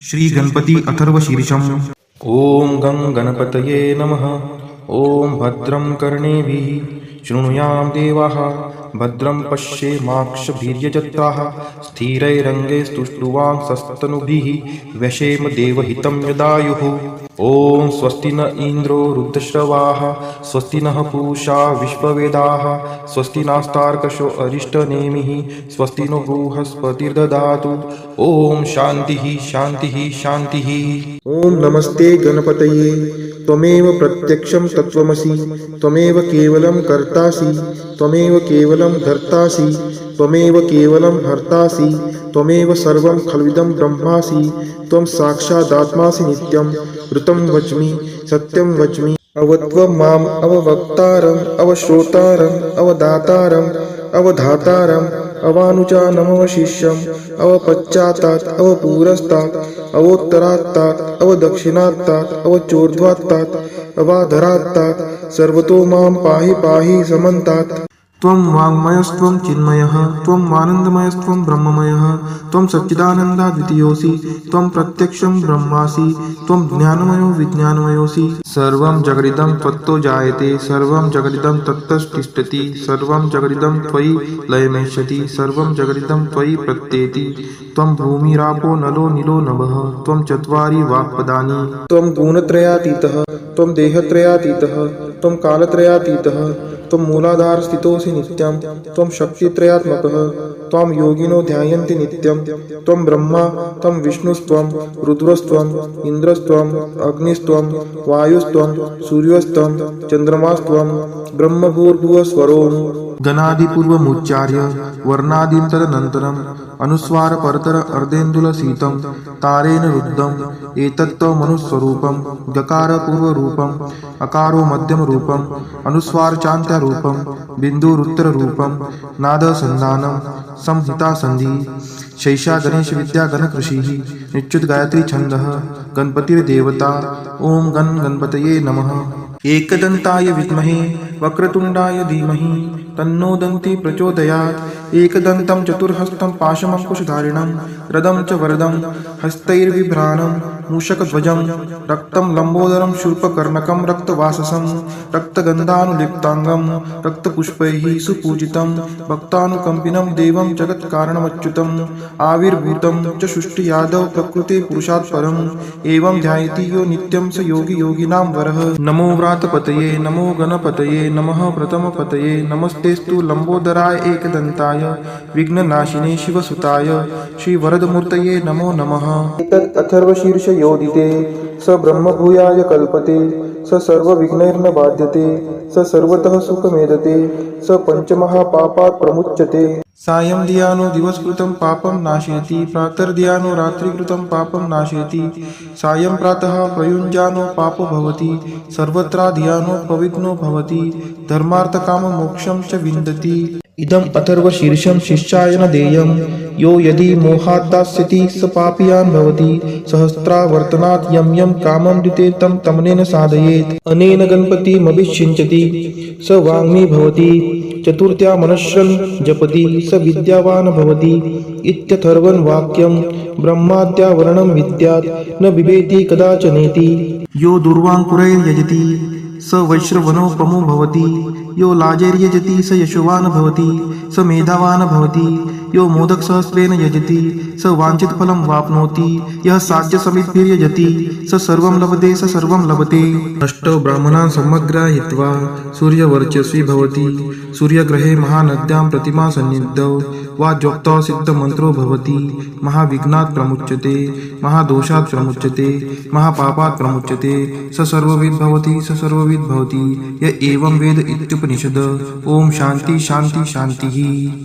श्री गणपती अथर्वशीर्षम्। ॐ गं गणपतये नमः। ॐ भद्रं कर्णेभिः शृणुयाम देवाः, भद्रं पश्येमाक्षभिर्यजत्राः, स्थिरैरङ्गैस्तुष्टुवांसस्तनूभिः व्यशेम देवहितं यदायुः। ॐ स्वस्ति न इन्द्रो वृद्धश्रवाः, स्वस्ति नः पूषा विश्ववेदाः, स्वस्ति नास्तार्कशो अरिष्टनेमिः, स्वस्ति नो बृहस्पतिर्दधातु। ॐ शान्तिः शान्तिः शान्तिः। ओम नमस्ते गणपतये। त्वमेव प्रत्यक्षं तत्त्वमसि, त्वमेव केवलं कर्तासि, त्वमेव केवलं धर्तासि, त्वमेव केवलं हर्तासि, त्वमेव सर्वं खल्विदं ब्रह्मासि, त्वं साक्षादात्मासि नित्यं ऋतं वच्मि सत्यं वच्मि। अवत्वं माम् अववक्तारम् अवश्रोतारम् अवदातारम् अवधातारम् अवानुचानमवशिष्यम् अवपश्चात्तात् अवपुरस्तात् अवोत्तरात्तात् अवदक्षिणात्तात् अवचोर्ध्वात्तात् अवाधरात्तात् सर्वतो मां पाहि पाहि समन्तात्। त्वं वाङ्मयस्त्वं चिन्मयः, त्वं आनन्दमयस्त्वं ब्रह्ममयः, त्वं सच्चिदानन्दाद्वितीयोऽसि, त्वं प्रत्यक्षं ब्रह्मासि, त्वं ज्ञानमयो विज्ञानमयोऽसि। सर्वं जगदिदं त्वत्तो जायते, सर्वं जगदिदं तत्तस्तिष्ठति, सर्वं जगदिदं त्वयि लयमेष्यति, सर्वं जगदिदं त्वयि प्रत्येति। त्वं भूमिरापो नलो नीलो नभः, त्वं चत्वारि वाक्पदानि। त्वं गुणत्रयातीतः, त्वं देहत्रयातीतः, त्वं कालत्रयातीतः, त्वं मूलाधारस्थितोऽसि नित्यं, त्वं शक्तित्रयात्मकः, त्वां योगिनो ध्यायन्ति नित्यं। त्वं ब्रह्मा, त्वं विष्णुस्त्वं रुद्रस्त्वं इन्द्रस्त्वं अग्निस्त्वं वायुस्त्वं सूर्यस्त्वं चन्द्रमास्त्वं ब्रह्मभूर्भुवस्वरोम्। गणादिपूर्वमुच्चार्य वर्णादीं तदनन्तरम् अनुस्वार परतर अर्धेन्दुलसीतं तारेण रुद्धम् एतत्त्वमनुस्वरूपं। गकार पूर्वरूपम्, अकारो मध्यमरूपम्, अनुस्वार चान्त्यरूपं, बिन्दुरुत्तररूपं, नादसन्धानं, संहिता सन्धिः। शैषा गणेश विद्या गणकृषिः, निच्युत गायत्री छन्दः, गणपतिर्देवता। ॐ गणपतये नमः। एकदन्ताय विद्महे वक्रतुण्डाय धीमहि तन्नो दन्ती प्रचोदयात्। एकदन्तं चतुर्हस्तं पाशमङ्कुशधारिणं रदं च वरदं हस्तैर्बिभ्राणं मूषकध्वजं रक्तं लम्बोदरं शूर्पकर्णकं रक्तवाससं रक्तगन्धानुलिप्ताङ्गं रक्तपुष्पैः सुपूजितं भक्तानुकम्पिनं देवं जगत्कारणमच्युतम् आविर्भूतं च सृष्टियादौ प्रकृते पुरुषात् परम् एवं ध्यायति यो नित्यं स योगी योगिनां वरः। नमो व्रातपतये नमो गणपतये नमः प्रथमपतये नमस्तेस्तु लंबोदराय एकदन्ताय विघ्ननाशिने शिवसुताय श्रीवरदमूर्तये नमो नमः। एतत् अथर्वशीर्षयोदिते स ब्रह्मभूयाय कल्पते, स सर्वविघ्नैर्न बाध्यते, स सर्वतः सुखमेदते, स पञ्चमहापापात् प्रमुच्यते। सायं धियानो दिवसकृतं पापं नाशयति, प्रातर्धियानो रात्रिकृतं पापं नाशयति, सायं प्रातः प्रयुञ्जानो पापो भवति, सर्वत्र धियानो पवित्नो भवति, धर्मार्थकाममोक्षं च विन्दति। इदम् अथर्वशीर्षं शिष्याय न देयं, यो यदि मोहात् दास्यति स पापीयान् भवति। सहस्रावर्तनात् यं यं कामं दिते तं तमनेन साधयेत्। अनेन गणपतिमभिषिञ्चति स वाङ्मी भवति, चतुर्थ्या मनश्रं जपति स विद्यावान् भवति। इत्यथर्वं वाक्यं ब्रह्माद्यावरणं विद्यात् न बिभेति कदाचनेति। यो दुर्वाङ्कुरैर्यजति स वैश्रवणोपमो भवति, यो लाजैर्यजति स यशोवान् भवति, स मेधावान् भवति, यो मोदकसहस्रेण यजति स वाञ्छितफलं वाप्नोति, यः साध्यसमिद्भिर्यजति स सर्वं लभते स सर्वं लभते। अष्टौ ब्राह्मणान् समग्राहीत्वा सूर्यवर्चस्वी भवति, सूर्यग्रहे महानद्यां प्रतिमा सन्निधौ वाजोक्तौ सिद्धमन्त्रो भवति, महाविघ्नात् प्रमुच्यते, महादोषात् प्रमुच्यते, महापापात् प्रमुच्यते, स सर्वविद् भवति स सर्वविद् भवति य एवं वेद इत्युपनिषद। ओम शांति शांति शांति।